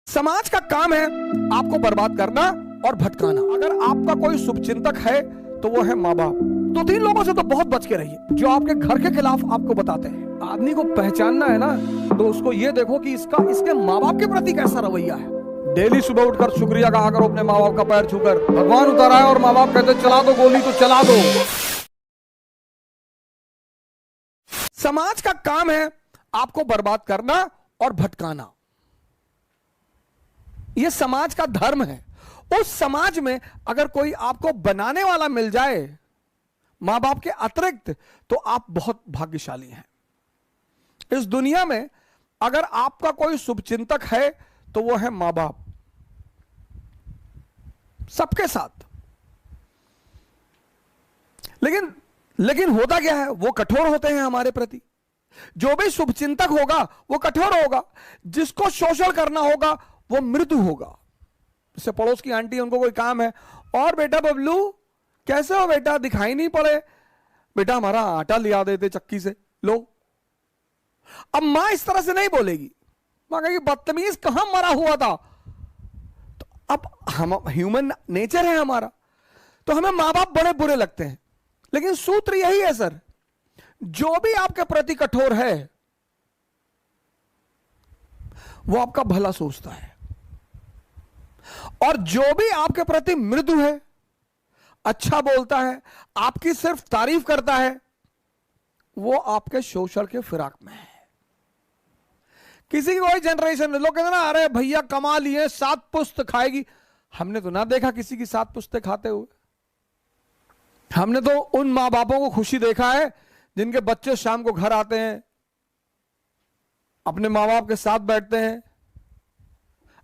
समाज का काम है आपको बर्बाद करना और भटकाना। अगर आपका कोई शुभचिंतक है तो वो है माँ बाप। तो तीन लोगों से तो बहुत बच के रहिए जो आपके घर के खिलाफ आपको बताते हैं। आदमी को पहचानना है ना, तो उसको ये देखो कि इसके माँ बाप के प्रति कैसा रवैया है। डेली सुबह उठकर शुक्रिया कहा करो अपने माँ बाप का पैर छूकर। भगवान उतर आए और माँ बाप कहते चला दो गोली तो चला दो। समाज का काम है आपको बर्बाद करना और भटकाना, यह समाज का धर्म है। उस समाज में अगर कोई आपको बनाने वाला मिल जाए मां बाप के अतिरिक्त, तो आप बहुत भाग्यशाली हैं। इस दुनिया में अगर आपका कोई शुभचिंतक है तो वो है मां बाप, सबके साथ। लेकिन होता क्या है, वो कठोर होते हैं हमारे प्रति। जो भी शुभचिंतक होगा वो कठोर होगा, जिसको शोषण करना होगा वो मृदु होगा। जैसे पड़ोस की आंटी, उनको कोई काम है, और बेटा बबलू कैसे हो बेटा, दिखाई नहीं पड़े, बेटा हमारा आटा लिया देते चक्की से, लो। अब मां इस तरह से नहीं बोलेगी, मां कहेगी बदतमीज कहां मरा हुआ था। तो अब हम ह्यूमन नेचर है हमारा, तो हमें मां बाप बड़े बुरे लगते हैं। लेकिन सूत्र यही है सर, जो भी आपके प्रति कठोर है वो आपका भला सोचता है, और जो भी आपके प्रति मृदु है, अच्छा बोलता है, आपकी सिर्फ तारीफ करता है, वो आपके शोषण के फिराक में है। किसी की कोई जनरेशन, लोग कहते ना अरे भैया कमा लिए 7 पुस्त खाएगी। हमने तो ना देखा किसी की 7 पुस्तें खाते हुए। हमने तो उन मां बापों को खुशी देखा है जिनके बच्चे शाम को घर आते हैं, अपने मां बाप के साथ बैठते हैं,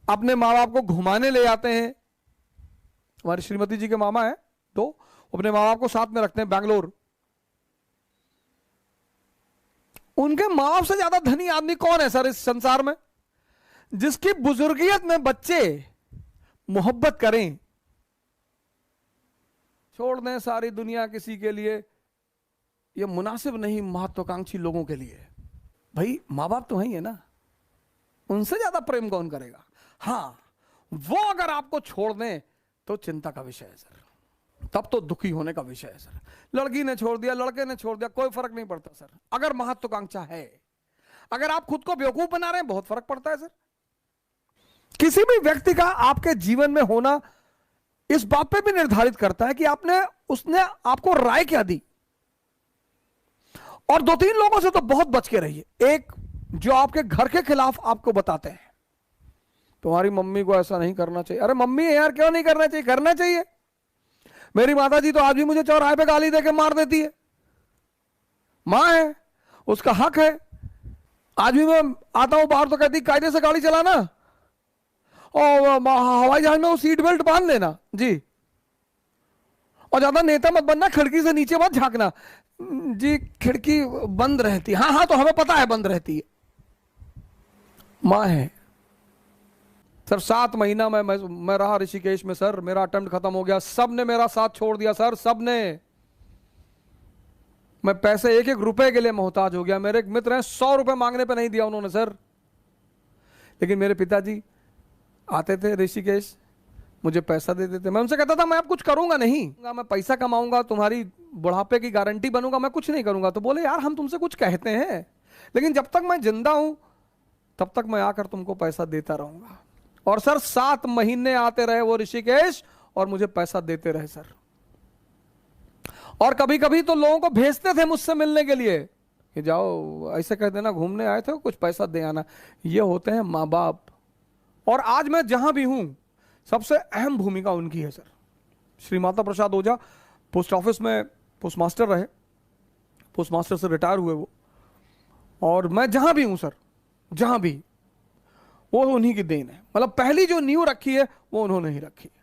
अपने माँ बाप को घुमाने ले जाते हैं। हमारी श्रीमती जी के मामा है, तो अपने माँ बाप को साथ में रखते हैं बैंगलोर। उनके माँ बाप से ज्यादा धनी आदमी कौन है सर इस संसार में, जिसकी बुजुर्गियत में बच्चे मोहब्बत करें। छोड़ दें सारी दुनिया किसी के लिए, यह मुनासिब नहीं महत्वाकांक्षी लोगों के लिए। भाई माँ बाप तो वही है ना, उनसे ज्यादा प्रेम कौन करेगा। हाँ, वो अगर आपको छोड़ दें तो चिंता का विषय है सर, तब तो दुखी होने का विषय है सर। लड़की ने छोड़ दिया, लड़के ने छोड़ दिया, कोई फर्क नहीं पड़ता सर। अगर महत्वाकांक्षा है, अगर आप खुद को बेवकूफ बना रहे हैं, बहुत फर्क पड़ता है सर। किसी भी व्यक्ति का आपके जीवन में होना इस बात पे भी निर्धारित करता है कि उसने आपको राय क्या दी। और 2-3 लोगों से तो बहुत बच के रहिए। एक, जो आपके घर के खिलाफ आपको बताते हैं तुम्हारी मम्मी को ऐसा नहीं करना चाहिए। अरे मम्मी है यार, क्यों नहीं करना चाहिए, करना चाहिए। मेरी माता जी तो आज भी मुझे चौराहे पे गाली देके मार देती है। मां है, उसका हक है। आज भी मैं आता हूं बाहर तो कहती कायदे से गाड़ी चलाना, और हवाई जहाज में वो सीट बेल्ट बांध लेना जी, और ज्यादा नेता मत बनना, खिड़की से नीचे मत झांकना जी, खिड़की बंद रहती है। हाँ तो हमें पता है बंद रहती है। मां है सर। 7 महीना मैं रहा ऋषिकेश में सर, मेरा अटेम्प्ट खत्म हो गया, सब ने मेरा साथ छोड़ दिया सर, सब ने। मैं पैसे 1-1 रुपए के लिए मोहताज हो गया। मेरे एक मित्र हैं, 100 रुपए मांगने पे नहीं दिया उन्होंने सर। लेकिन मेरे पिताजी आते थे ऋषिकेश, मुझे पैसा दे देते। मैं उनसे कहता था मैं अब कुछ करूंगा नहीं, मैं पैसा कमाऊंगा, तुम्हारी बुढ़ापे की गारंटी बनूंगा, मैं कुछ नहीं करूंगा। तो बोले यार हम तुमसे कुछ कहते हैं, लेकिन जब तक मैं जिंदा हूं तब तक मैं आकर तुमको पैसा देता रहूंगा। और सर 7 महीने आते रहे वो ऋषिकेश, और मुझे पैसा देते रहे सर। और कभी कभी तो लोगों को भेजते थे मुझसे मिलने के लिए कि जाओ ऐसे कह देना घूमने आए थे, कुछ पैसा दे आना। ये होते हैं माँ बाप। और आज मैं जहां भी हूं, सबसे अहम भूमिका उनकी है सर। श्री माता प्रसाद ओझा पोस्ट ऑफिस में पोस्ट मास्टर रहे, पोस्ट मास्टर से रिटायर हुए वो। और मैं जहां भी हूं सर, जहां भी, वो उन्हीं की देन है। मतलब पहली जो नींव रखी है वो उन्होंने ही रखी है।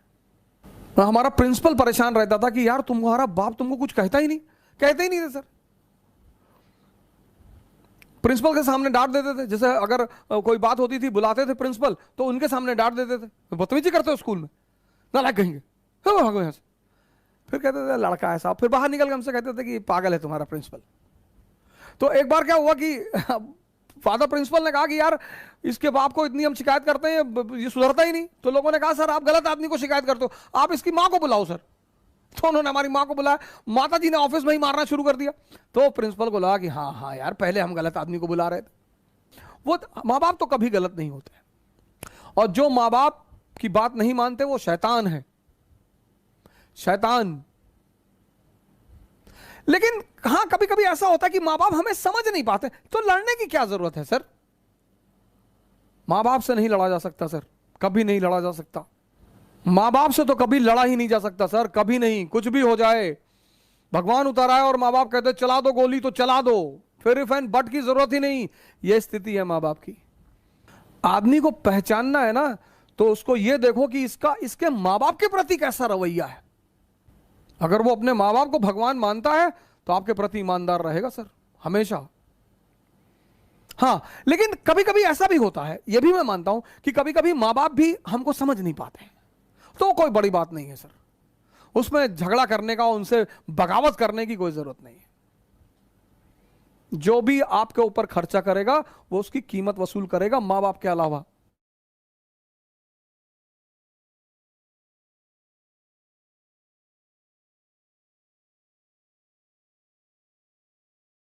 हमारा प्रिंसिपल परेशान रहता था कि यार तुम्हारा बाप तुमको कुछ कहता ही नहीं, कहते ही नहीं थे सर। प्रिंसिपल के सामने डांट देते थे। जैसे अगर कोई बात होती थी, बुलाते थे प्रिंसिपल, तो उनके सामने डांट देते थे, बदतमीजी करते हो स्कूल में, नालायक कहेंगे, भागो यहां से। फिर कहते थे लड़का ऐसा। फिर बाहर निकल के हमसे कहते थे कि पागल है तुम्हारा प्रिंसिपल। तो एक बार क्या हुआ कि फादर प्रिंसिपल ने कहा कि यार इसके बाप को इतनी हम शिकायत करते हैं, ये सुधरता ही नहीं। तो लोगों ने कहा सर आप गलत आदमी को शिकायत करते हो, आप इसकी मां को बुलाओ सर। तो उन्होंने हमारी मां को बुलाया, माता जी ने ऑफिस में ही मारना शुरू कर दिया। तो प्रिंसिपल को लगा कि हाँ हाँ यार, पहले हम गलत आदमी को बुला रहे थे। वो माँ बाप तो कभी गलत नहीं होते, और जो माँ बाप की बात नहीं मानते वो शैतान है, शैतान। लेकिन हां, कभी कभी ऐसा होता है कि मां बाप हमें समझ नहीं पाते, तो लड़ने की क्या जरूरत है सर? मां बाप से नहीं लड़ा जा सकता सर, कभी नहीं लड़ा जा सकता। मां बाप से तो कभी लड़ा ही नहीं जा सकता सर, कभी नहीं। कुछ भी हो जाए, भगवान उतर आए और मां बाप कहते चला दो गोली तो चला दो, फिर इफ एंड बट की जरूरत ही नहीं। यह स्थिति है मां बाप की। आदमी को पहचानना है ना, तो उसको यह देखो कि इसके मां बाप के प्रति कैसा रवैया है। अगर वो अपने मां बाप को भगवान मानता है तो आपके प्रति ईमानदार रहेगा सर, हमेशा। हां, लेकिन कभी कभी ऐसा भी होता है, यह भी मैं मानता हूं कि कभी कभी मां बाप भी हमको समझ नहीं पाते हैं, तो कोई बड़ी बात नहीं है सर, उसमें झगड़ा करने का, उनसे बगावत करने की कोई जरूरत नहीं है। जो भी आपके ऊपर खर्चा करेगा वो उसकी कीमत वसूल करेगा, मां बाप के अलावा।